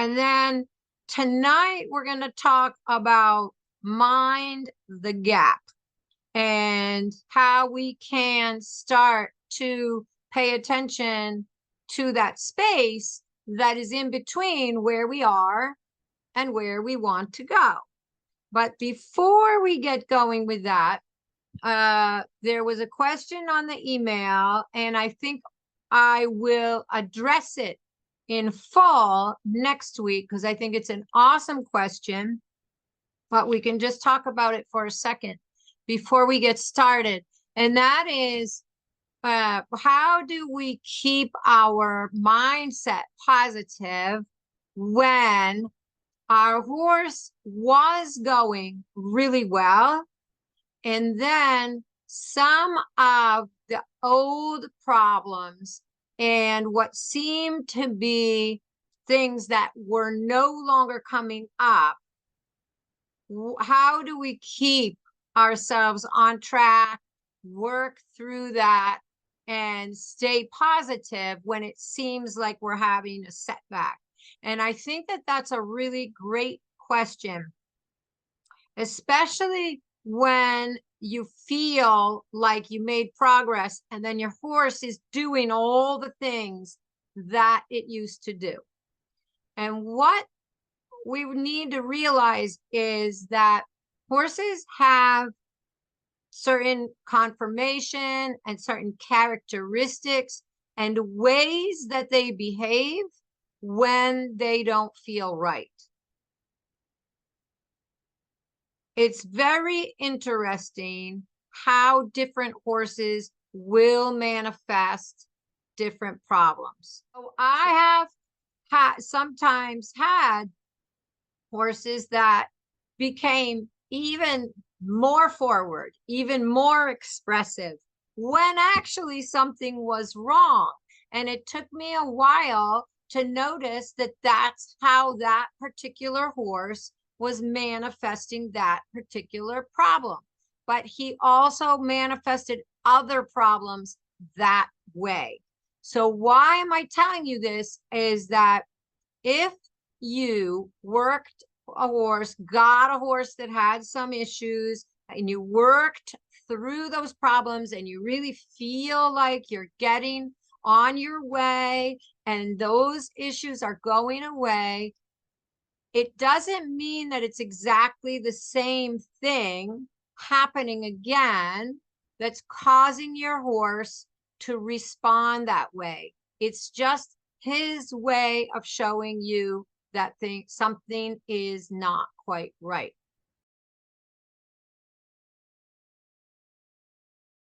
And then tonight we're going to talk about mind the gap and how we can start to pay attention to that space that is in between where we are and where we want to go. But before we get going with that, there was a question on the email, and I think I will address it in full next week because I think it's an awesome question, but we can just talk about it for a second before we get started. And that is, how do we keep our mindset positive when our horse was going really well, and then some of the old problems and what seemed to be things that were no longer coming up? How do we keep ourselves on track, work through that, and stay positive when it seems like we're having a setback? And I think that that's a really great question, especially when you feel like you made progress and then your horse is doing all the things that it used to do. And what we need to realize is that horses have certain conformation and certain characteristics and ways that they behave when they don't feel right. It's very interesting how different horses will manifest different problems. So I have sometimes had horses that became even more forward, even more expressive, when actually something was wrong. And it took me a while to notice that that's how that particular horse was manifesting that particular problem. But he also manifested other problems that way. So why am I telling you this is that if you worked a horse, got a horse that had some issues, and you worked through those problems and you really feel like you're getting on your way and those issues are going away, it doesn't mean that it's exactly the same thing happening again that's causing your horse to respond that way. It's just his way of showing you that something is not quite right.